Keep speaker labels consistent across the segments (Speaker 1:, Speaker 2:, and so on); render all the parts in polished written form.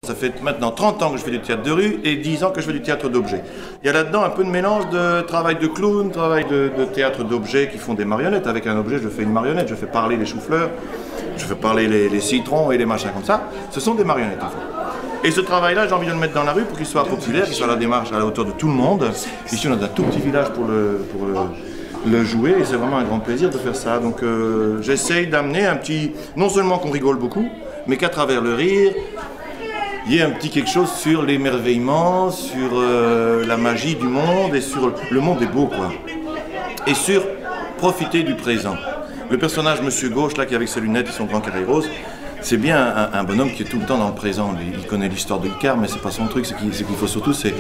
Speaker 1: Ça fait maintenant 30 ans que je fais du théâtre de rue et 10 ans que je fais du théâtre d'objets. Il y a là-dedans un peu de mélange de travail de clown, travail de théâtre d'objets qui font des marionnettes. Avec un objet, je fais une marionnette, je fais parler les choux-fleurs, je fais parler les citrons et les machins comme ça. Ce sont des marionnettes en fait. Et ce travail-là, j'ai envie de le mettre dans la rue pour qu'il soit populaire, qu'il soit à la démarche à la hauteur de tout le monde. Ici, on a un tout petit village pour le jouer et c'est vraiment un grand plaisir de faire ça. Donc j'essaye d'amener un petit, non seulement qu'on rigole beaucoup, mais qu'à travers le rire, il y ait un petit quelque chose sur l'émerveillement, sur la magie du monde et sur le monde est beau quoi. Et sur profiter du présent. Le personnage Monsieur Gauche là qui est avec ses lunettes et son grand carré rose, c'est bien un bonhomme qui est tout le temps dans le présent. Il connaît l'histoire de Icare, mais c'est pas son truc. Ce qu'il faut surtout, c'est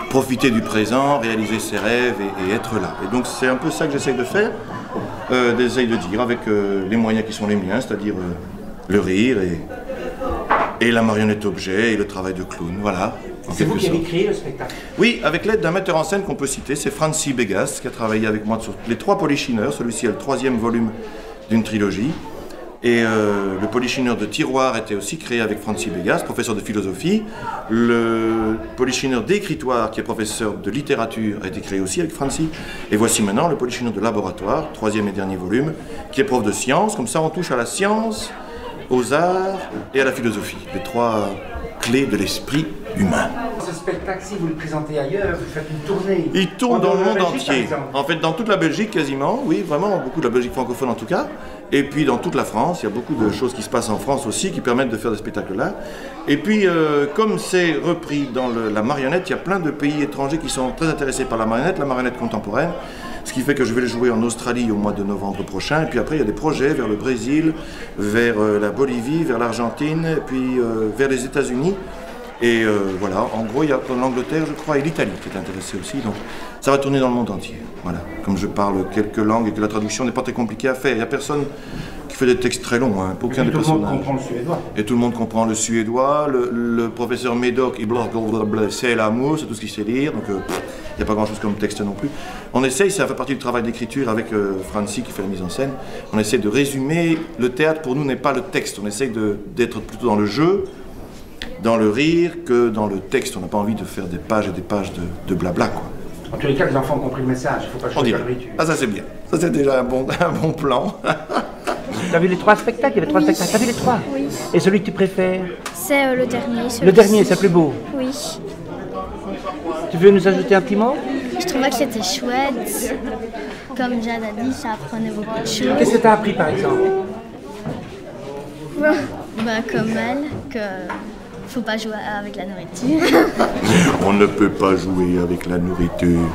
Speaker 1: profiter du présent, réaliser ses rêves et être là. Et donc c'est un peu ça que j'essaye de faire, d'essayer de dire avec les moyens qui sont les miens, c'est-à-dire le rire et la marionnette objet et le travail de clown. Voilà.
Speaker 2: C'est vous qui avez créé le spectacle?
Speaker 1: Oui, avec l'aide d'un metteur en scène qu'on peut citer, c'est Francis Begas, qui a travaillé avec moi sur les 3 polichineurs. Celui-ci est le 3e volume d'une trilogie. Et le polichineur de tiroir était aussi créé avec Francis Begas, professeur de philosophie. Le polichineur d'écritoire, qui est professeur de littérature, a été créé aussi avec Francis. Et voici maintenant le polichineur de laboratoire, 3e et dernier volume, qui est prof de sciences. Comme ça, on touche à la science, aux arts et à la philosophie. Les 3 clés de l'esprit humain.
Speaker 2: Ce spectacle, si vous le présentez ailleurs, vous faites une tournée.
Speaker 1: Il tourne dans le monde entier.
Speaker 2: En
Speaker 1: fait, dans toute la Belgique quasiment, oui, vraiment, beaucoup de la Belgique francophone en tout cas. Et puis dans toute la France, il y a beaucoup de choses qui se passent en France aussi qui permettent de faire des spectacles-là. Et puis, comme c'est repris dans la marionnette, il y a plein de pays étrangers qui sont très intéressés par la marionnette contemporaine. Ce qui fait que je vais le jouer en Australie au mois de novembre prochain. Et puis après, il y a des projets vers le Brésil, vers la Bolivie, vers l'Argentine, et puis vers les États-Unis. Et voilà, en gros, il y a l'Angleterre, je crois, et l'Italie qui est intéressée aussi. Donc ça va tourner dans le monde entier. Voilà. Comme je parle quelques langues et que la traduction n'est pas très compliquée à faire. Il n'y a personne qui fait des textes très longs, hein, aucun des personnages.
Speaker 2: Tout le monde comprend le suédois.
Speaker 1: Et tout le monde comprend le suédois. Le professeur Médoc, c'est l'amour, c'est tout ce qu'il sait lire. Donc il n'y a pas grand-chose comme texte non plus. On essaye, ça fait partie du travail d'écriture avec Francis qui fait la mise en scène. On essaie de résumer. Le théâtre, pour nous, n'est pas le texte. On essaye d'être plutôt dans le jeu, dans le rire, que dans le texte. On n'a pas envie de faire des pages et des pages de blabla, quoi.
Speaker 2: En tous les cas, les enfants ont compris le message. Il ne faut pas changer la nourriture.
Speaker 1: Ah, ça c'est bien. Ça c'est déjà un bon plan.
Speaker 2: Tu as vu les 3 spectacles? Il y avait 3 spectacles. Tu as vu les 3?
Speaker 3: Oui.
Speaker 2: Et celui que tu préfères?
Speaker 3: C'est le dernier.
Speaker 2: Le dernier, c'est le plus beau?
Speaker 3: Oui.
Speaker 2: Tu veux nous ajouter un petit mot?
Speaker 3: Je trouvais que c'était chouette. Comme Jade a dit, ça apprenait beaucoup de choses.
Speaker 2: Qu'est-ce que tu as appris par exemple?
Speaker 3: Comme elle, que faut pas jouer avec la nourriture.
Speaker 1: On ne peut pas jouer avec la nourriture.